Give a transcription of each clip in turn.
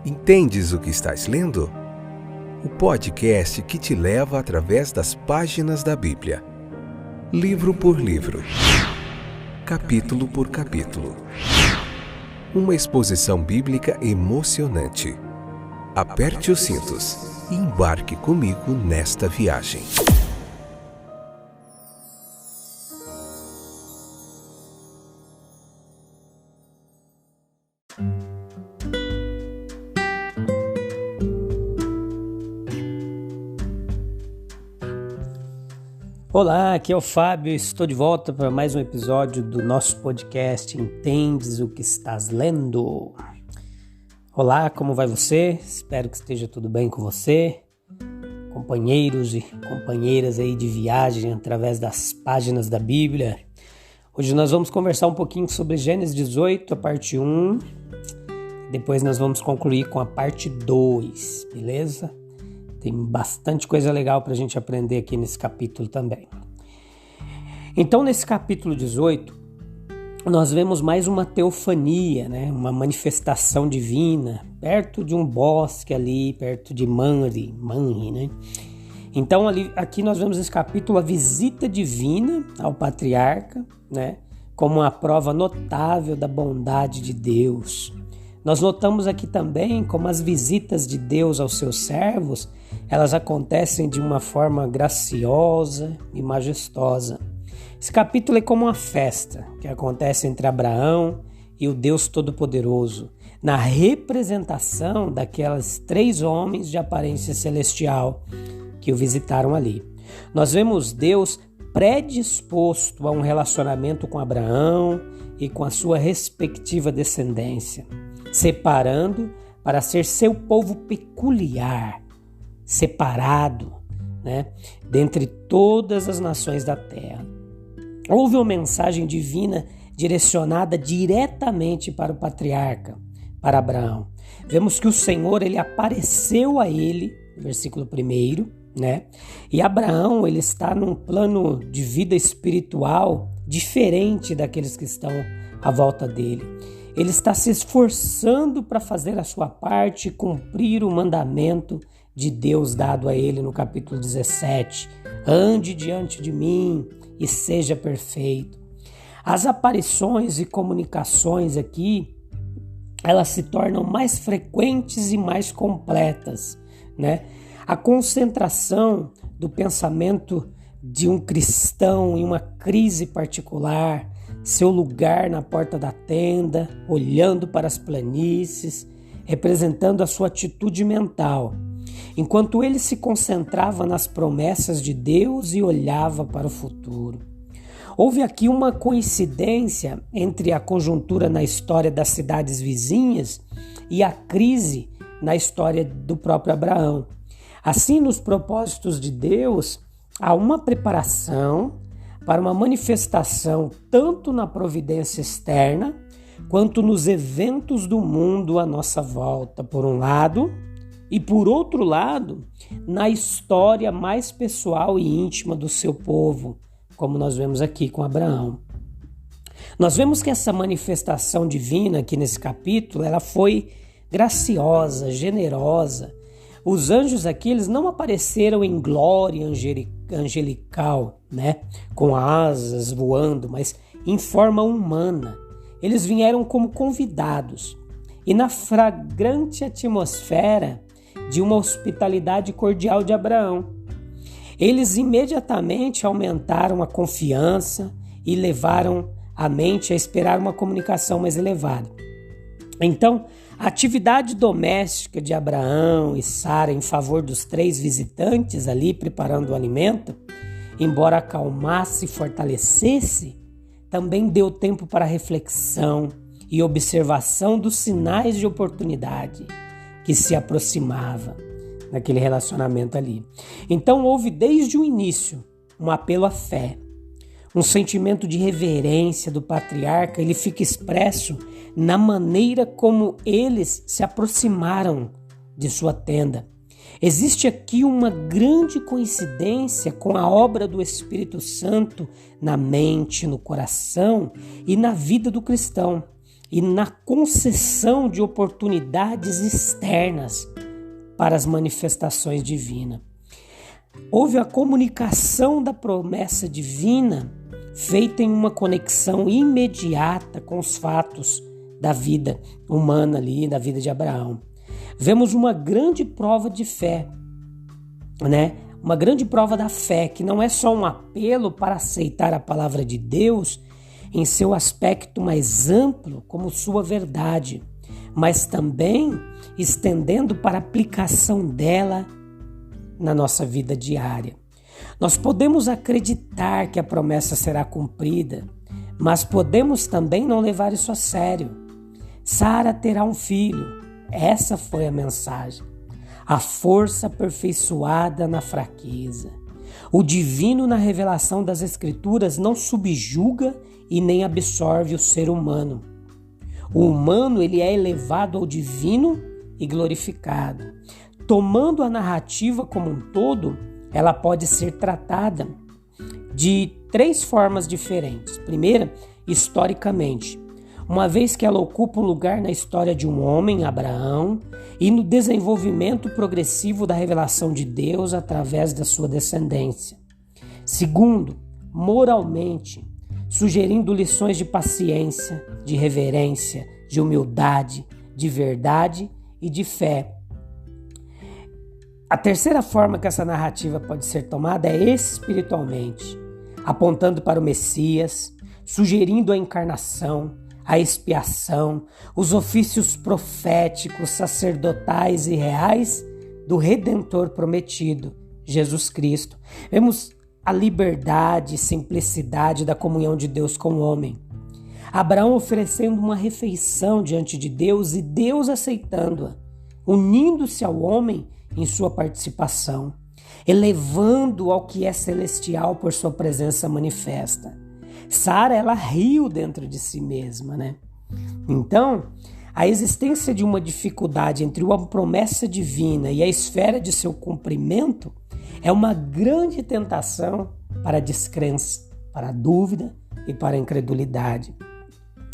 Entendes o que estás lendo? O podcast que te leva através das páginas da Bíblia. Livro por livro. Capítulo por capítulo. Uma exposição bíblica emocionante. Aperte os cintos e embarque comigo nesta viagem. Olá, aqui é o Fábio, estou de volta para mais um episódio do nosso podcast Entendes o que estás lendo? Olá, como vai você? Espero que esteja tudo bem com você, companheiros e companheiras aí de viagem através das páginas da Bíblia. Hoje nós vamos conversar um pouquinho sobre Gênesis 18, a parte 1, depois nós vamos concluir com a parte 2, beleza? Tem bastante coisa legal para a gente aprender aqui nesse capítulo também. Então, nesse capítulo 18, nós vemos mais uma teofania, né? Uma manifestação divina, perto de um bosque ali, perto de Manre, né? Então, aqui nós vemos nesse capítulo a visita divina ao patriarca, né? Como uma prova notável da bondade de Deus. Nós notamos aqui também como as visitas de Deus aos seus servos, elas acontecem de uma forma graciosa e majestosa. Esse capítulo é como uma festa que acontece entre Abraão e o Deus Todo-Poderoso, na representação daqueles 3 homens de aparência celestial que o visitaram ali. Nós vemos Deus predisposto a um relacionamento com Abraão e com a sua respectiva descendência, separando para ser seu povo peculiar, separado, né, dentre todas as nações da terra. Houve uma mensagem divina direcionada diretamente para o patriarca, para Abraão. Vemos que o Senhor, ele apareceu a ele, versículo 1, né? E Abraão, ele está num plano de vida espiritual diferente daqueles que estão à volta dele. Ele está se esforçando para fazer a sua parte e cumprir o mandamento de Deus dado a ele no capítulo 17. Ande diante de mim e seja perfeito. As aparições e comunicações aqui, elas se tornam mais frequentes e mais completas, né? A concentração do pensamento de um cristão em uma crise particular, seu lugar na porta da tenda, olhando para as planícies, representando a sua atitude mental, enquanto ele se concentrava nas promessas de Deus e olhava para o futuro. Houve aqui uma coincidência entre a conjuntura na história das cidades vizinhas e a crise na história do próprio Abraão. Assim, nos propósitos de Deus, há uma preparação para uma manifestação tanto na providência externa quanto nos eventos do mundo à nossa volta, por um lado, e por outro lado, na história mais pessoal e íntima do seu povo, como nós vemos aqui com Abraão. Nós vemos que essa manifestação divina aqui nesse capítulo, ela foi graciosa, generosa. Os anjos aqui, eles não apareceram em glória angelical, né? Com asas voando, mas em forma humana. Eles vieram como convidados e na fragrante atmosfera de uma hospitalidade cordial de Abraão. Eles imediatamente aumentaram a confiança e levaram a mente a esperar uma comunicação mais elevada. Então, a atividade doméstica de Abraão e Sara em favor dos 3 visitantes ali preparando o alimento, embora acalmasse e fortalecesse, também deu tempo para reflexão e observação dos sinais de oportunidade que se aproximava naquele relacionamento ali. Então houve desde o início um apelo à fé, um sentimento de reverência do patriarca. Ele fica expresso na maneira como eles se aproximaram de sua tenda. Existe aqui uma grande coincidência com a obra do Espírito Santo na mente, no coração e na vida do cristão. e na concessão de oportunidades externas para as manifestações divinas. Houve a comunicação da promessa divina feita em uma conexão imediata com os fatos da vida humana ali, da vida de Abraão. Vemos uma grande prova de fé, né? Uma grande prova da fé, que não é só um apelo para aceitar a palavra de Deus em seu aspecto mais amplo, como sua verdade, mas também estendendo para a aplicação dela na nossa vida diária. Nós podemos acreditar que a promessa será cumprida, mas podemos também não levar isso a sério. Sara terá um filho. Essa foi a mensagem. A força aperfeiçoada na fraqueza. O divino na revelação das Escrituras não subjuga e nem absorve o ser humano. O humano, ele é elevado ao divino e glorificado. Tomando a narrativa como um todo, ela pode ser tratada de 3 formas diferentes. Primeira, historicamente, uma vez que ela ocupa um lugar na história de um homem, Abraão, e no desenvolvimento progressivo da revelação de Deus através da sua descendência. Segundo, moralmente, sugerindo lições de paciência, de reverência, de humildade, de verdade e de fé. A terceira forma que essa narrativa pode ser tomada é espiritualmente, apontando para o Messias, sugerindo a encarnação, a expiação, os ofícios proféticos, sacerdotais e reais do Redentor prometido, Jesus Cristo. Vemos a liberdade e simplicidade da comunhão de Deus com o homem. Abraão oferecendo uma refeição diante de Deus e Deus aceitando-a, unindo-se ao homem em sua participação, elevando ao que é celestial por sua presença manifesta. Sara, ela riu dentro de si mesma, né? Então, a existência de uma dificuldade entre uma promessa divina e a esfera de seu cumprimento é uma grande tentação para a descrença, para a dúvida e para a incredulidade.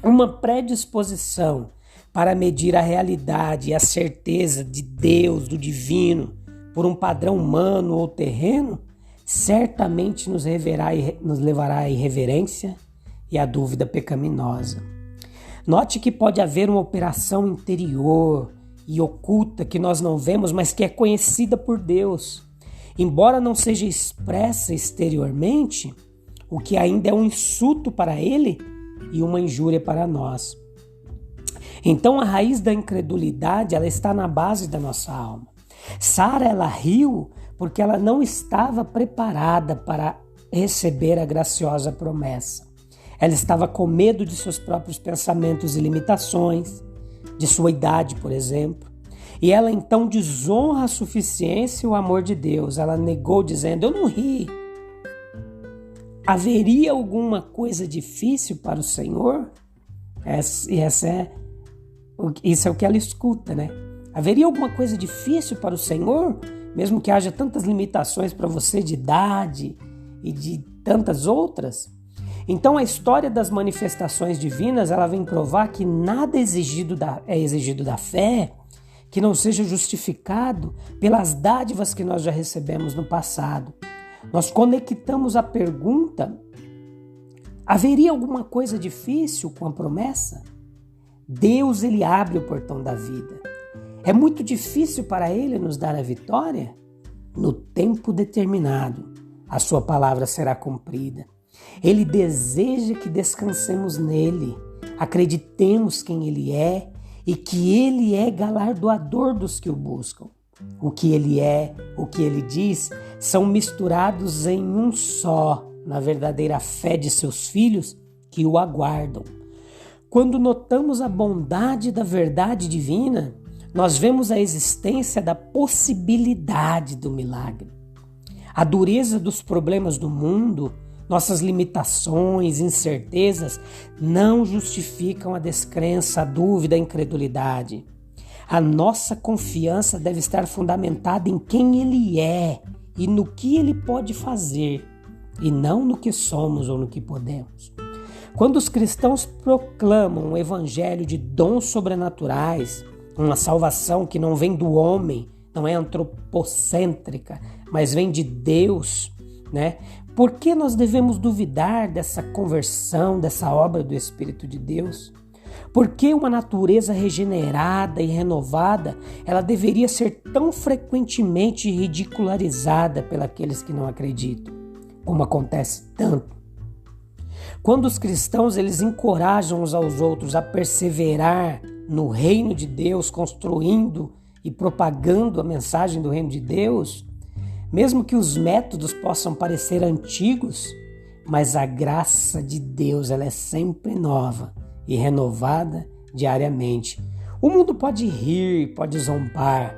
Uma predisposição para medir a realidade e a certeza de Deus, do divino, por um padrão humano ou terreno, certamente nos levará à irreverência e à dúvida pecaminosa. Note que pode haver uma operação interior e oculta que nós não vemos, mas que é conhecida por Deus. Embora não seja expressa exteriormente, o que ainda é um insulto para Ele e uma injúria para nós. Então a raiz da incredulidade, ela está na base da nossa alma. Sara, ela riu porque ela não estava preparada para receber a graciosa promessa. Ela estava com medo de seus próprios pensamentos e limitações, de sua idade, por exemplo. E ela então desonra a suficiência e o amor de Deus. Ela negou dizendo, eu não ri. Haveria alguma coisa difícil para o Senhor? Isso é o que ela escuta, né? Haveria alguma coisa difícil para o Senhor? Mesmo que haja tantas limitações para você de idade e de tantas outras? Então a história das manifestações divinas, ela vem provar que nada é exigido da fé que não seja justificado pelas dádivas que nós já recebemos no passado. Nós conectamos a pergunta, haveria alguma coisa difícil com a promessa? Deus, ele abre o portão da vida. É muito difícil para ele nos dar a vitória? No tempo determinado, a sua palavra será cumprida. Ele deseja que descansemos nele, acreditemos quem ele é e que ele é galardoador dos que o buscam. O que ele é, o que ele diz, são misturados em um só, na verdadeira fé de seus filhos que o aguardam. Quando notamos a bondade da verdade divina, nós vemos a existência da possibilidade do milagre. A dureza dos problemas do mundo, nossas limitações, incertezas, não justificam a descrença, a dúvida, a incredulidade. A nossa confiança deve estar fundamentada em quem Ele é e no que Ele pode fazer, e não no que somos ou no que podemos. Quando os cristãos proclamam um evangelho de dons sobrenaturais, uma salvação que não vem do homem, não é antropocêntrica, mas vem de Deus, né? Por que nós devemos duvidar dessa conversão, dessa obra do Espírito de Deus? Por que uma natureza regenerada e renovada, ela deveria ser tão frequentemente ridicularizada pelos que não acreditam, como acontece tanto? Quando os cristãos eles encorajam uns aos outros a perseverar no reino de Deus, construindo e propagando a mensagem do reino de Deus, mesmo que os métodos possam parecer antigos, mas a graça de Deus ela é sempre nova e renovada diariamente. O mundo pode rir, pode zombar,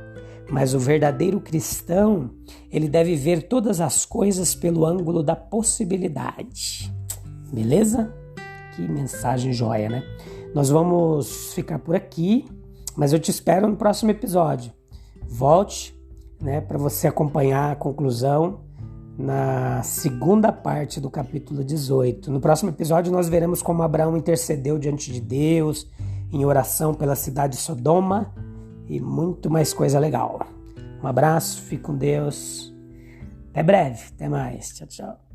mas o verdadeiro cristão, ele deve ver todas as coisas pelo ângulo da possibilidade. Beleza? Que mensagem joia, né? Nós vamos ficar por aqui, mas eu te espero no próximo episódio. Volte, né, para você acompanhar a conclusão na segunda parte do capítulo 18. No próximo episódio nós veremos como Abraão intercedeu diante de Deus, em oração pela cidade de Sodoma e muito mais coisa legal. Um abraço, fique com Deus. Até breve, até mais. Tchau, tchau.